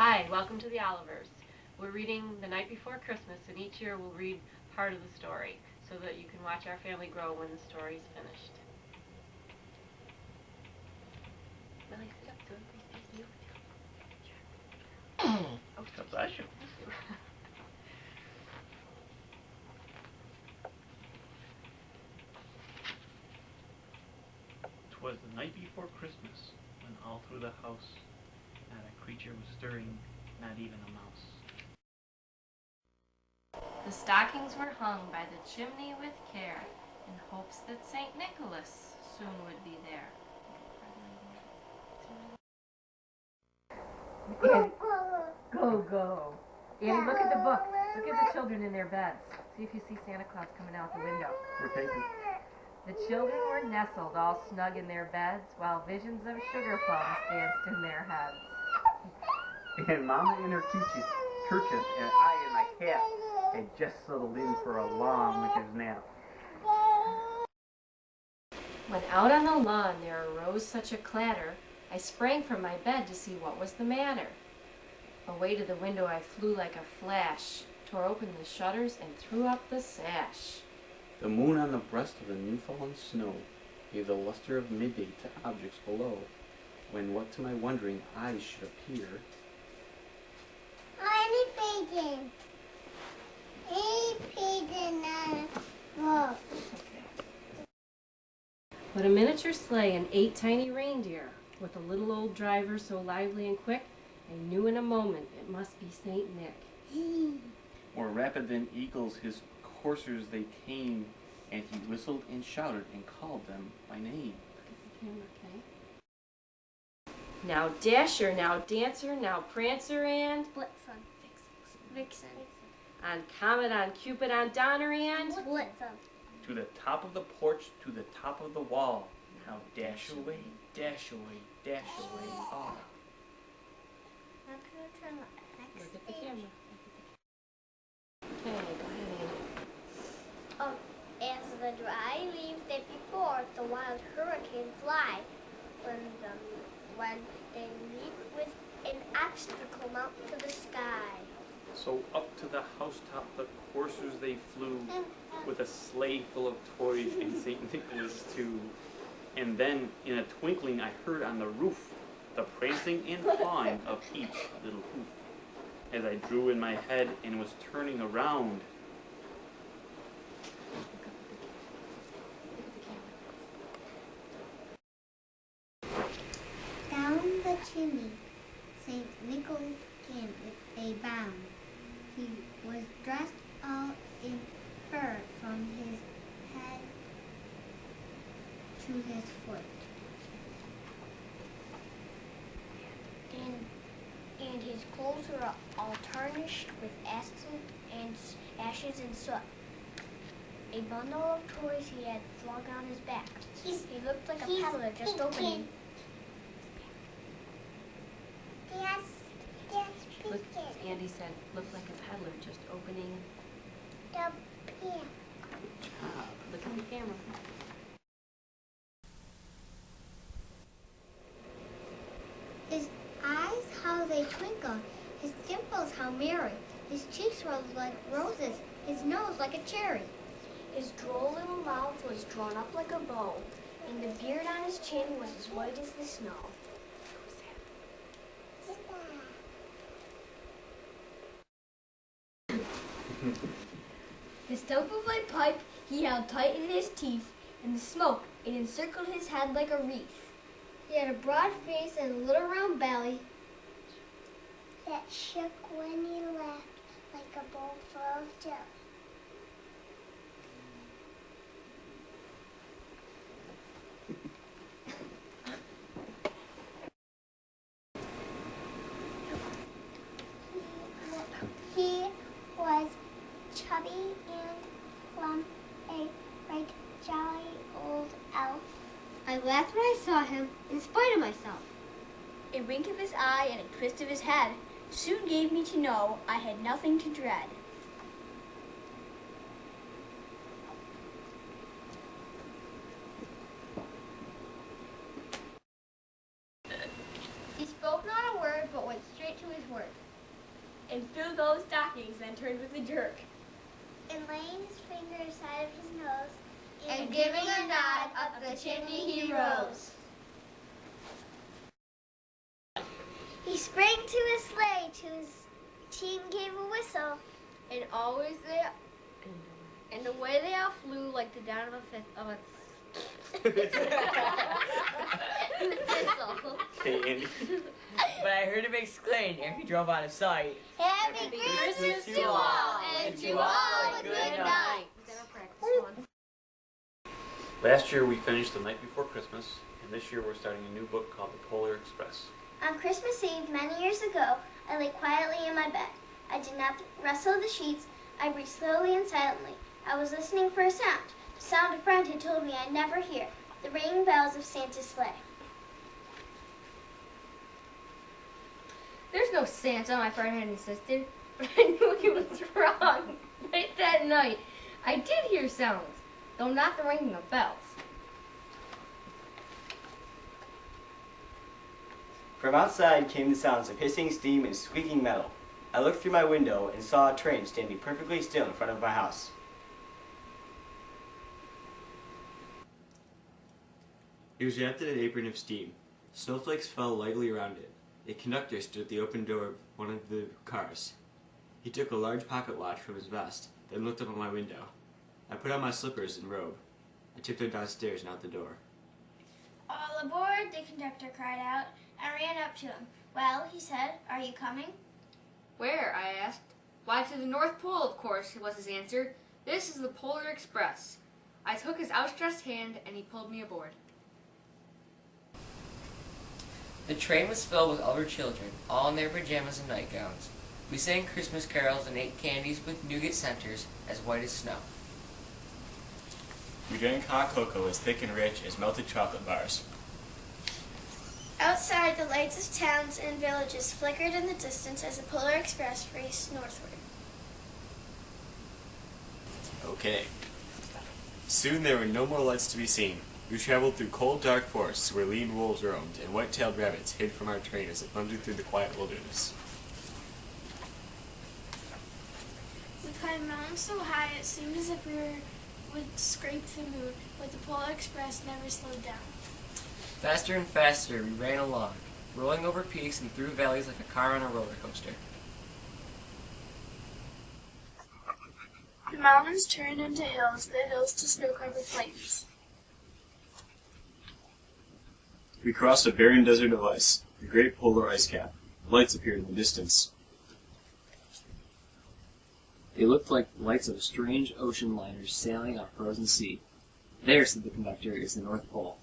Hi, welcome to the Olivers. We're reading The Night Before Christmas, and each year we'll read part of the story so that you can watch our family grow when the story is finished. Millie, sit up so everybody sees you. Oh, God bless you. "'Twas the night before Christmas, when all through the house not a creature was stirring, not even a mouse. The stockings were hung by the chimney with care, in hopes that St. Nicholas soon would be there. Andy, go. Andy, look at the book. Look at the children in their beds. See if you see Santa Claus coming out the window. We're taking. The children were nestled all snug in their beds, while visions of sugar plums danced in their heads. And Mama in her kerchief, and I and my cat had just settled in for a long winter's nap. When out on the lawn there arose such a clatter, I sprang from my bed to see what was the matter. Away to the window I flew like a flash, tore open the shutters and threw up the sash. The moon on the breast of the new-fallen snow gave the luster of midday to objects below, when what to my wondering eyes should appear. I'm pigeon. A pigeon on a book. But a miniature sleigh and 8 tiny reindeer, with a little old driver so lively and quick, I knew in a moment it must be Saint Nick. More rapid than eagles his coursers they came, and he whistled and shouted and called them by name. Now Dasher, now Dancer, now Prancer, and Blitzen. Vixen. on Comet, on Cupid, on Donner, and Blitzen. To the top of the porch, to the top of the wall, now dash away, dash away, dash away, all. I'm going to turn the next look at the page. camera. Okay, go ahead, Andy. As the dry leaves that before the wild hurricane fly, when they meet with an obstacle mount to the sky. So up to the housetop the coursers they flew, with a sleigh full of toys and St. Nicholas too. And then in a twinkling I heard on the roof the prancing and pawing of each little hoof. As I drew in my head and was turning around, Down the chimney, St. Nicholas came with a bound. He was dressed all in fur from his head to his foot. And his clothes were all tarnished with ashes and soot. A bundle of toys he had flung on his back. He looked like a peddler just opening. Look, Andy said, looked like a peddler just opening. job. Look at the camera. His eyes, how they twinkled. His dimples, how merry. His cheeks were like roses. His nose like a cherry. His droll little mouth was drawn up like a bow, and the beard on his chin was as white as the snow. His stump of a pipe he held tight in his teeth, and the smoke, it encircled his head like a wreath. He had a broad face and a little round belly that shook when he laughed like a bowl full of jelly. He was chubby and plump, a right jolly old elf. I laughed when I saw him, in spite of myself. A wink of his eye and a twist of his head soon gave me to know I had nothing to dread. He spoke not a word, but went straight to his work. and filled those stockings, then turned with a jerk. And laying his finger aside of his nose, And giving a nod, up the chimney he rose. he sprang to his sleigh, to his team gave a whistle. And always they, and away they all flew like the down of a fifth of a thistle. Okay, Andy. But I heard him exclaim ere he drove out of sight. Happy Christmas to all, and to all a good night. Last year we finished The Night Before Christmas, and this year we're starting a new book called The Polar Express. On Christmas Eve, many years ago, I lay quietly in my bed. I did not rustle the sheets. I breathed slowly and silently. I was listening for a sound. The sound a friend had told me I'd never hear. The ringing bells of Santa's sleigh. There's no Santa, my friend had insisted, but I knew he was wrong. Late that night, I did hear sounds, though not the ringing of bells. From outside came the sounds of hissing steam and squeaking metal. I looked through my window and saw a train standing perfectly still in front of my house. It was wrapped in an apron of steam. Snowflakes fell lightly around it. A conductor stood at the open door of one of the cars. He took a large pocket watch from his vest, then looked up at my window. I put on my slippers and robe. I tiptoed downstairs and out the door. All aboard, the conductor cried out. I ran up to him. Well, he said, are you coming? Where? I asked. Why, to the North Pole, of course, was his answer. This is the Polar Express. I took his outstretched hand, and he pulled me aboard. The train was filled with other children, all in their pajamas and nightgowns. We sang Christmas carols and ate candies with nougat centers as white as snow. We drank hot cocoa as thick and rich as melted chocolate bars. Outside, the lights of towns and villages flickered in the distance as the Polar Express raced northward. Okay. Soon there were no more lights to be seen. We traveled through cold, dark forests where lean wolves roamed and white-tailed rabbits hid from our train as it thundered through the quiet wilderness. We climbed mountains so high it seemed as if would scrape the moon, but the Polar Express never slowed down. Faster and faster we ran along, rolling over peaks and through valleys like a car on a roller coaster. The mountains turned into hills, the hills to snow-covered plains. We crossed a barren desert of ice, the great polar ice cap. Lights appeared in the distance. They looked like lights of strange ocean liners sailing on a frozen sea. There, said the conductor, is the North Pole.